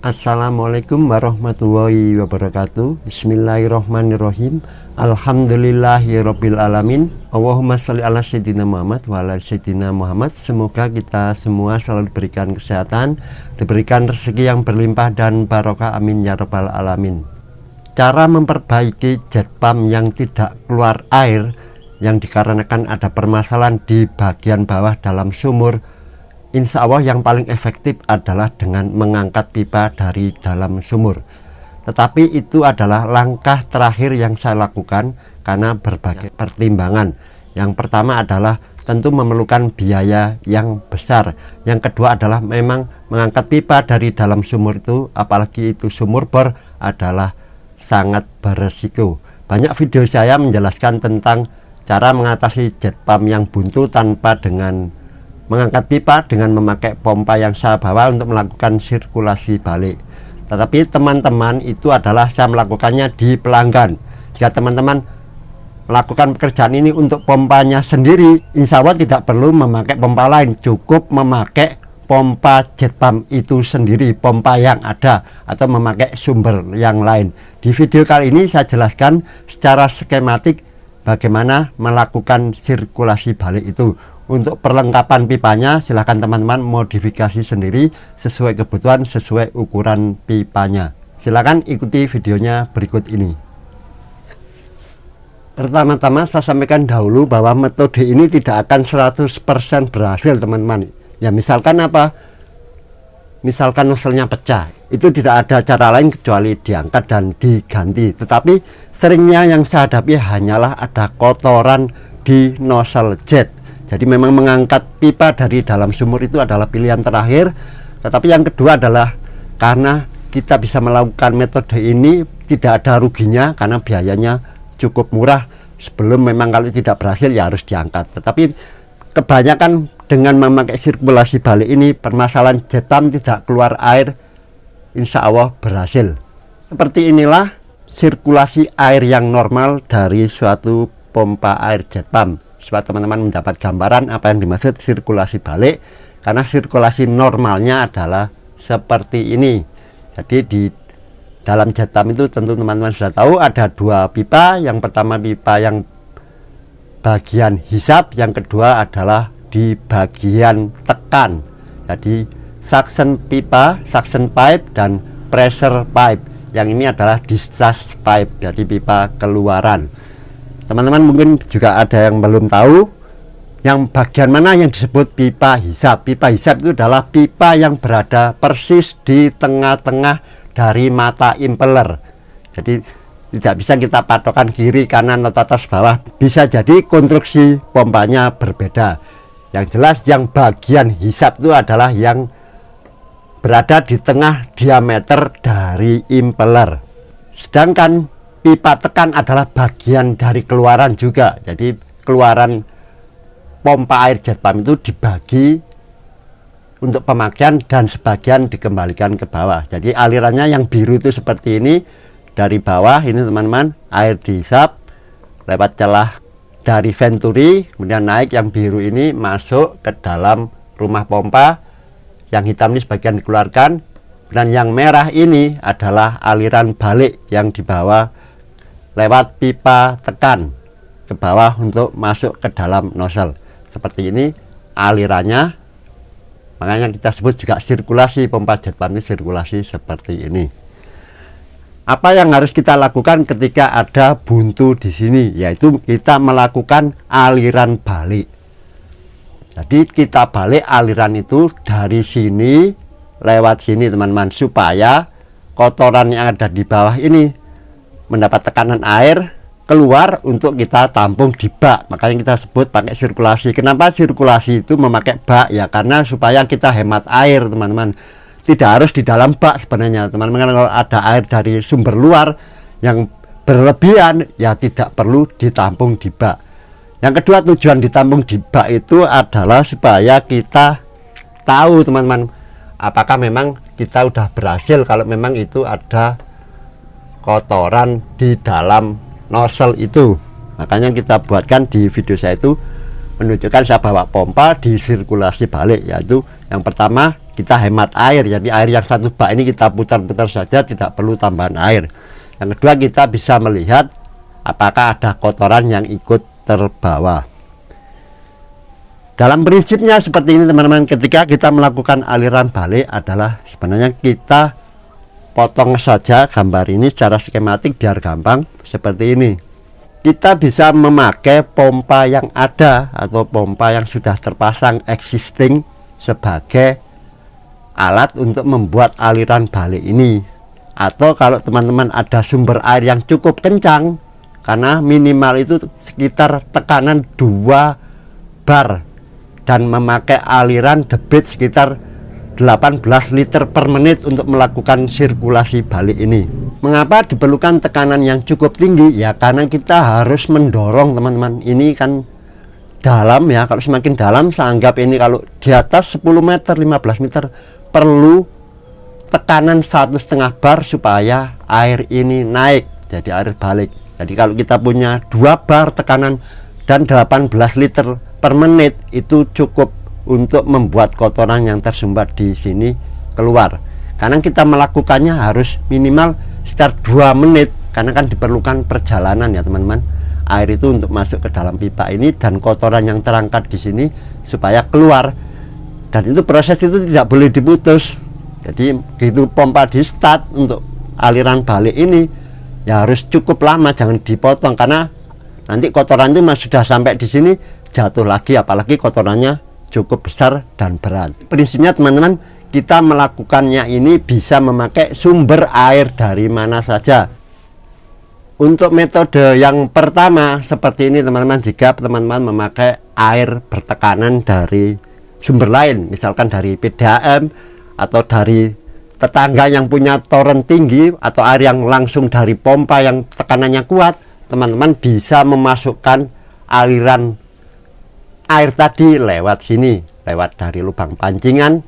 Assalamualaikum warahmatullahi wabarakatuh. Bismillahirrahmanirrahim. Alhamdulillahirabbil alamin. Allahumma sholli ala sayyidina Muhammad wa ala sayyidina Muhammad. Semoga kita semua selalu diberikan kesehatan, diberikan rezeki yang berlimpah dan barokah, amin ya rabbal alamin. Cara memperbaiki jet pump yang tidak keluar air yang dikarenakan ada permasalahan di bagian bawah dalam sumur, insya Allah yang paling efektif adalah dengan mengangkat pipa dari dalam sumur. Tetapi itu adalah langkah terakhir yang saya lakukan karena berbagai pertimbangan. Yang pertama adalah tentu memerlukan biaya yang besar. Yang kedua adalah memang mengangkat pipa dari dalam sumur itu, apalagi itu sumur bor, adalah sangat beresiko. Banyak video saya menjelaskan tentang cara mengatasi jet pump yang buntu tanpa dengan mengangkat pipa dengan memakai pompa yang saya bawa untuk melakukan sirkulasi balik. Tetapi teman-teman, itu adalah saya melakukannya di pelanggan. Jika teman-teman melakukan pekerjaan ini untuk pompanya sendiri, insya Allah tidak perlu memakai pompa lain, cukup memakai pompa jet pump itu sendiri, pompa yang ada, atau memakai sumber yang lain. Di video kali ini saya jelaskan secara skematik bagaimana melakukan sirkulasi balik itu. Untuk perlengkapan pipanya silahkan teman-teman modifikasi sendiri sesuai kebutuhan, sesuai ukuran pipanya. Silahkan ikuti videonya berikut ini. Pertama-tama saya sampaikan dahulu bahwa metode ini tidak akan 100% berhasil teman-teman. Ya misalkan apa? Misalkan noselnya pecah, itu tidak ada cara lain kecuali diangkat dan diganti. Tetapi seringnya yang saya hadapi hanyalah ada kotoran di nosel jet. Jadi memang mengangkat pipa dari dalam sumur itu adalah pilihan terakhir. Tetapi yang kedua adalah karena kita bisa melakukan metode ini tidak ada ruginya karena biayanya cukup murah. Sebelum memang kalau tidak berhasil ya harus diangkat. Tetapi kebanyakan dengan memakai sirkulasi balik ini permasalahan jet pump tidak keluar air insya Allah berhasil. Seperti inilah sirkulasi air yang normal dari suatu pompa air jet pump, supaya teman-teman mendapat gambaran apa yang dimaksud sirkulasi balik. Karena sirkulasi normalnya adalah seperti ini. Jadi di dalam jet pump itu tentu teman-teman sudah tahu ada dua pipa. Yang pertama pipa yang bagian hisap, yang kedua adalah di bagian tekan. Jadi suction pipa, suction pipe, dan pressure pipe. Yang ini adalah discharge pipe, jadi pipa keluaran. Teman-teman mungkin juga ada yang belum tahu yang bagian mana yang disebut pipa hisap. Pipa hisap itu adalah pipa yang berada persis di tengah-tengah dari mata impeller. Jadi tidak bisa kita patokan kiri kanan atau atas bawah. Bisa jadi konstruksi pompanya berbeda. Yang jelas yang bagian hisap itu adalah yang berada di tengah diameter dari impeller. Sedangkan pipa tekan adalah bagian dari keluaran juga. Jadi keluaran pompa air jet pump itu dibagi untuk pemakaian dan sebagian dikembalikan ke bawah. Jadi alirannya yang biru itu seperti ini. Dari bawah ini teman-teman, air dihisap lewat celah dari venturi, kemudian naik yang biru ini masuk ke dalam rumah pompa. Yang hitam ini sebagian dikeluarkan, dan yang merah ini adalah aliran balik yang dibawa lewat pipa tekan ke bawah untuk masuk ke dalam nozzle. Seperti ini alirannya, makanya kita sebut juga sirkulasi pompa jet pump ini sirkulasi seperti ini. Apa yang harus kita lakukan ketika ada buntu di sini? Yaitu kita melakukan aliran balik. Jadi kita balik aliran itu dari sini lewat sini teman-teman, supaya kotoran yang ada di bawah ini mendapat tekanan air keluar untuk kita tampung di bak. Makanya kita sebut pakai sirkulasi. Kenapa sirkulasi itu memakai bak? Ya karena supaya kita hemat air teman-teman. Tidak harus di dalam bak sebenarnya teman-teman. Kalau ada air dari sumber luar yang berlebihan ya tidak perlu ditampung di bak. Yang kedua, tujuan ditampung di bak itu adalah supaya kita tahu teman-teman apakah memang kita udah berhasil kalau memang itu ada kotoran di dalam nozzle itu. Makanya kita buatkan di video saya itu menunjukkan saya bawa pompa di sirkulasi balik, yaitu yang pertama kita hemat air. Jadi air yang satu bak ini kita putar-putar saja, tidak perlu tambahan air. Yang kedua, kita bisa melihat apakah ada kotoran yang ikut terbawa. Dalam prinsipnya seperti ini teman-teman, ketika kita melakukan aliran balik adalah sebenarnya kita potong saja gambar ini secara skematik biar gampang seperti ini. Kita bisa memakai pompa yang ada atau pompa yang sudah terpasang existing sebagai alat untuk membuat aliran balik ini. Atau kalau teman-teman ada sumber air yang cukup kencang, karena minimal itu sekitar tekanan 2 bar dan memakai aliran debit sekitar 18 liter per menit untuk melakukan sirkulasi balik ini. Mengapa diperlukan tekanan yang cukup tinggi? Ya karena kita harus mendorong teman-teman. Ini kan dalam ya, kalau semakin dalam saya anggap ini kalau di atas 10 meter 15 meter perlu tekanan 1,5 bar supaya air ini naik jadi air balik. Jadi kalau kita punya 2 bar tekanan dan 18 liter per menit itu cukup untuk membuat kotoran yang tersumbat di sini keluar. Karena kita melakukannya harus minimal sekitar 2 menit karena kan diperlukan perjalanan ya teman-teman. Air itu untuk masuk ke dalam pipa ini dan kotoran yang terangkat di sini supaya keluar. Dan itu proses itu tidak boleh diputus. Jadi begitu pompa di start untuk aliran balik ini ya harus cukup lama, jangan dipotong karena nanti kotoran itu sudah sampai di sini jatuh lagi, apalagi kotorannya cukup besar dan berat. Prinsipnya teman-teman, kita melakukannya ini bisa memakai sumber air dari mana saja. Untuk metode yang pertama seperti ini teman-teman, jika teman-teman memakai air bertekanan dari sumber lain, misalkan dari PDAM atau dari tetangga yang punya toren tinggi atau air yang langsung dari pompa yang tekanannya kuat, teman-teman bisa memasukkan aliran air tadi lewat sini, lewat dari lubang pancingan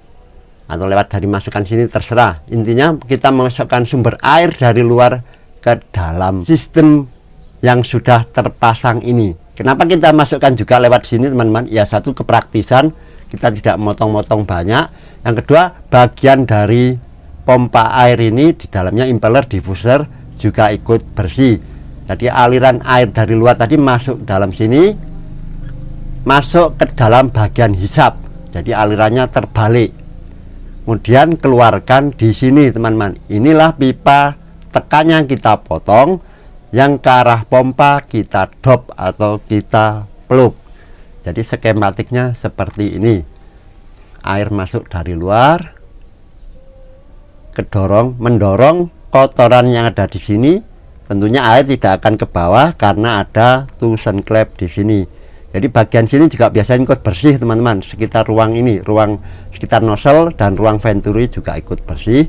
atau lewat dari masukan sini, terserah. Intinya kita memasukkan sumber air dari luar ke dalam sistem yang sudah terpasang ini. Kenapa kita masukkan juga lewat sini teman-teman? Ya satu, kepraktisan, kita tidak motong-motong banyak. Yang kedua, bagian dari pompa air ini di dalamnya impeller diffuser juga ikut bersih. Jadi aliran air dari luar tadi masuk dalam sini, masuk ke dalam bagian hisap. Jadi alirannya terbalik. Kemudian keluarkan di sini teman-teman. Inilah pipa tekannya kita potong, yang ke arah pompa kita dop atau kita plug. Jadi skematiknya seperti ini. Air masuk dari luar, mendorong kotoran yang ada di sini. Tentunya air tidak akan ke bawah karena ada tusen klep di sini. Jadi bagian sini juga biasanya ikut bersih teman-teman. Sekitar ruang ini, ruang sekitar nozzle dan ruang venturi juga ikut bersih.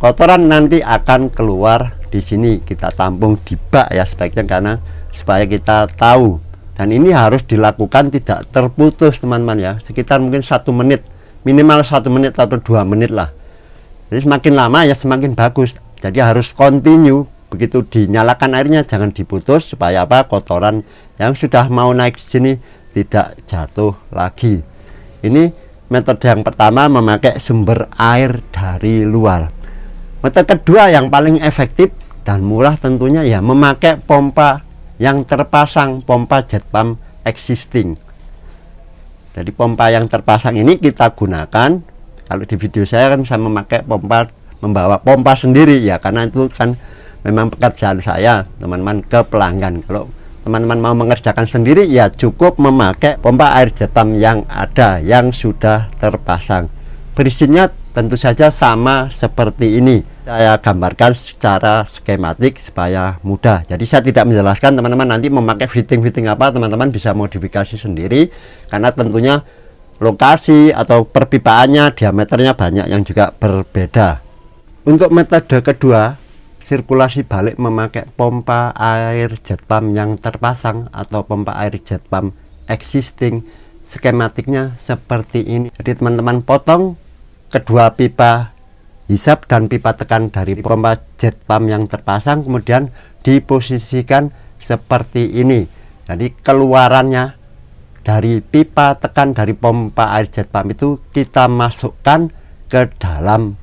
Kotoran nanti akan keluar di sini, kita tampung di bak ya sebaiknya, karena supaya kita tahu. Dan ini harus dilakukan tidak terputus teman-teman ya, sekitar mungkin 1 menit, minimal 1 menit atau 2 menit lah. Jadi semakin lama ya semakin bagus. Jadi harus continue. Begitu dinyalakan airnya jangan diputus supaya apa, kotoran yang sudah mau naik di sini tidak jatuh lagi. Ini metode yang pertama, memakai sumber air dari luar. Metode kedua yang paling efektif dan murah tentunya ya memakai pompa yang terpasang, pompa jet pump existing. Jadi pompa yang terpasang ini kita gunakan. Kalau di video saya kan saya memakai pompa, membawa pompa sendiri ya, karena itu kan memang pekerjaan saya teman-teman ke pelanggan. Kalau teman-teman mau mengerjakan sendiri ya cukup memakai pompa air jet pump yang ada, yang sudah terpasang. Prinsipnya tentu saja sama seperti ini. Saya gambarkan secara skematik supaya mudah. Jadi saya tidak menjelaskan, teman-teman nanti memakai fitting-fitting apa teman-teman bisa modifikasi sendiri, karena tentunya lokasi atau perpipaannya, diameternya banyak yang juga berbeda. Untuk metode kedua, sirkulasi balik memakai pompa air jet pump yang terpasang atau pompa air jet pump existing, skematiknya seperti ini. Jadi teman-teman potong kedua pipa hisap dan pipa tekan dari pompa jet pump yang terpasang, kemudian diposisikan seperti ini. Jadi keluarannya dari pipa tekan dari pompa air jet pump itu kita masukkan ke dalam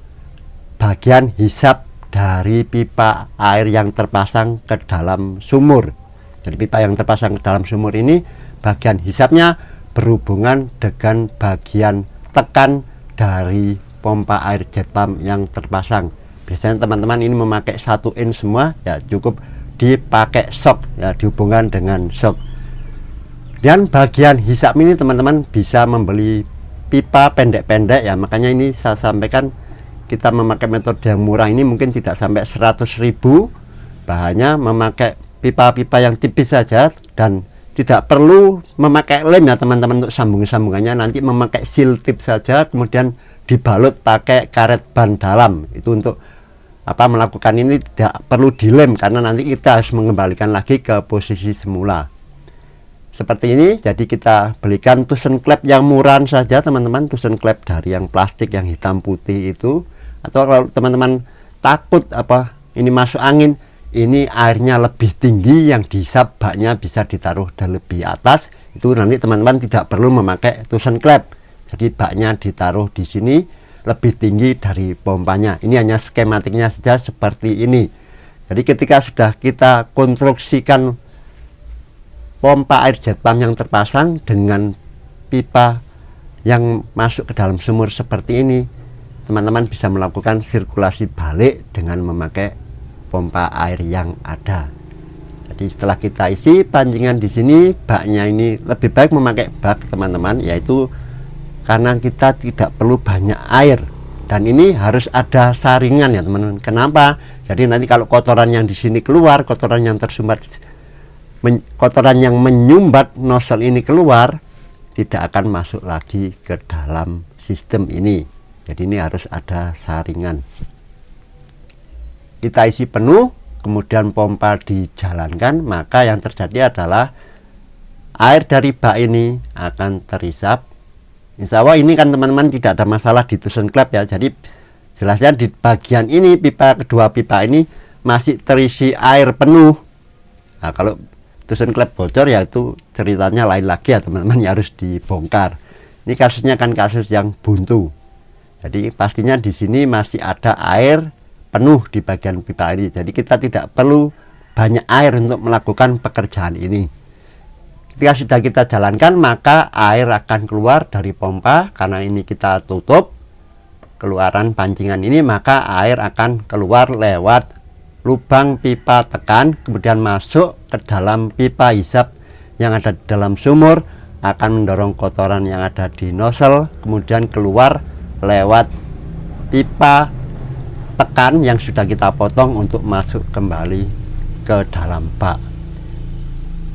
bagian hisap dari pipa air yang terpasang ke dalam sumur. Jadi pipa yang terpasang ke dalam sumur ini bagian hisapnya berhubungan dengan bagian tekan dari pompa air jet pump yang terpasang. Biasanya teman-teman ini memakai 1 in semua, ya cukup dipakai shock, ya dihubungkan dengan shock. Dan bagian hisap ini teman-teman bisa membeli pipa pendek-pendek, ya makanya ini saya sampaikan kita memakai metode yang murah ini mungkin tidak sampai 100.000 bahannya, memakai pipa-pipa yang tipis saja dan tidak perlu memakai lem ya teman-teman untuk sambung-sambungannya, nanti memakai seal tip saja kemudian dibalut pakai karet ban dalam. Itu untuk melakukan ini tidak perlu dilem karena nanti kita harus mengembalikan lagi ke posisi semula seperti ini. Jadi kita belikan tusen klep yang murahan saja teman-teman, tusen klep dari yang plastik yang hitam putih itu. Atau kalau teman-teman takut ini masuk angin, ini airnya lebih tinggi, yang dihisap baknya bisa ditaruh dan lebih atas, itu nanti teman-teman tidak perlu memakai tusen klep. Jadi baknya ditaruh di sini lebih tinggi dari pompanya. Ini hanya skematiknya saja seperti ini. Jadi ketika sudah kita konstruksikan pompa air jet pump yang terpasang dengan pipa yang masuk ke dalam sumur seperti ini, teman-teman bisa melakukan sirkulasi balik dengan memakai pompa air yang ada. Jadi setelah kita isi pancingan di sini, baknya ini lebih baik memakai bak teman-teman, yaitu karena kita tidak perlu banyak air dan ini harus ada saringan ya teman-teman. Kenapa? Jadi nanti kalau kotoran yang di sini keluar, kotoran yang tersumbat, kotoran yang menyumbat nozzle ini keluar, tidak akan masuk lagi ke dalam sistem ini. Jadi ini harus ada saringan. Kita isi penuh, kemudian pompa dijalankan, maka yang terjadi adalah air dari bak ini akan terisap. Insya Allah ini kan teman-teman tidak ada masalah di tusen klep ya. Jadi jelasnya di bagian ini kedua pipa ini masih terisi air penuh. Nah kalau tusen klep bocor ya itu ceritanya lain lagi ya teman-teman, ya harus dibongkar. Ini kasusnya kan kasus yang buntu. Jadi pastinya di sini masih ada air penuh di bagian pipa ini. Jadi kita tidak perlu banyak air untuk melakukan pekerjaan ini. Ketika sudah kita jalankan, maka air akan keluar dari pompa. Karena ini kita tutup keluaran pancingan ini, maka air akan keluar lewat lubang pipa tekan, kemudian masuk ke dalam pipa hisap yang ada di dalam sumur, akan mendorong kotoran yang ada di nozzle, kemudian keluar lewat pipa tekan yang sudah kita potong untuk masuk kembali ke dalam bak.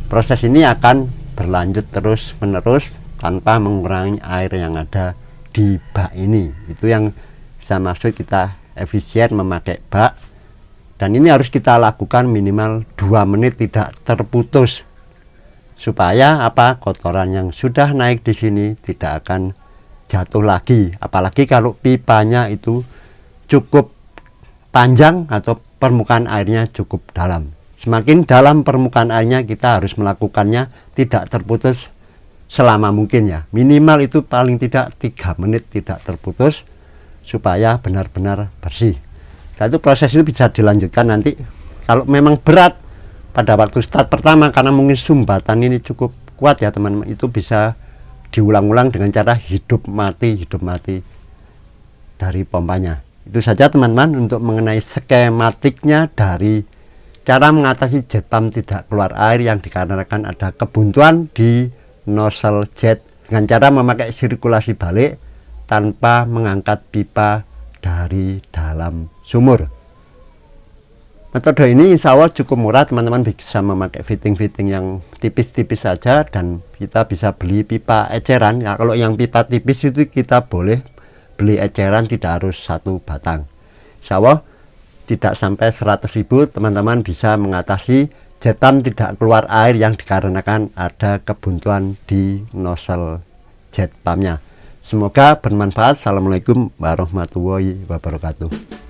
Proses ini akan berlanjut terus menerus tanpa mengurangi air yang ada di bak ini. Itu yang saya maksud kita efisien memakai bak, dan ini harus kita lakukan minimal 2 menit tidak terputus supaya kotoran yang sudah naik di sini tidak akan jatuh lagi. Apalagi kalau pipanya itu cukup panjang atau permukaan airnya cukup dalam. Semakin dalam permukaan airnya, kita harus melakukannya tidak terputus selama mungkin ya. Minimal itu paling tidak 3 menit tidak terputus supaya benar-benar bersih. Satu proses itu bisa dilanjutkan nanti kalau memang berat pada waktu start pertama, karena mungkin sumbatan ini cukup kuat ya teman-teman, itu bisa diulang-ulang dengan cara hidup mati dari pompanya. Itu saja teman-teman untuk mengenai skematiknya dari cara mengatasi jet pump tidak keluar air yang dikarenakan ada kebuntuan di nozzle jet dengan cara memakai sirkulasi balik tanpa mengangkat pipa dari dalam sumur. Metode ini insya Allah cukup murah, teman-teman bisa memakai fitting-fitting yang tipis-tipis saja, dan kita bisa beli pipa eceran. Ya, kalau yang pipa tipis itu kita boleh beli eceran, tidak harus 1 batang. Insya Allah tidak sampai 100.000 teman-teman bisa mengatasi jet pump tidak keluar air yang dikarenakan ada kebuntuan di nozzle jet pumpnya. Semoga bermanfaat. Assalamualaikum warahmatullahi wabarakatuh.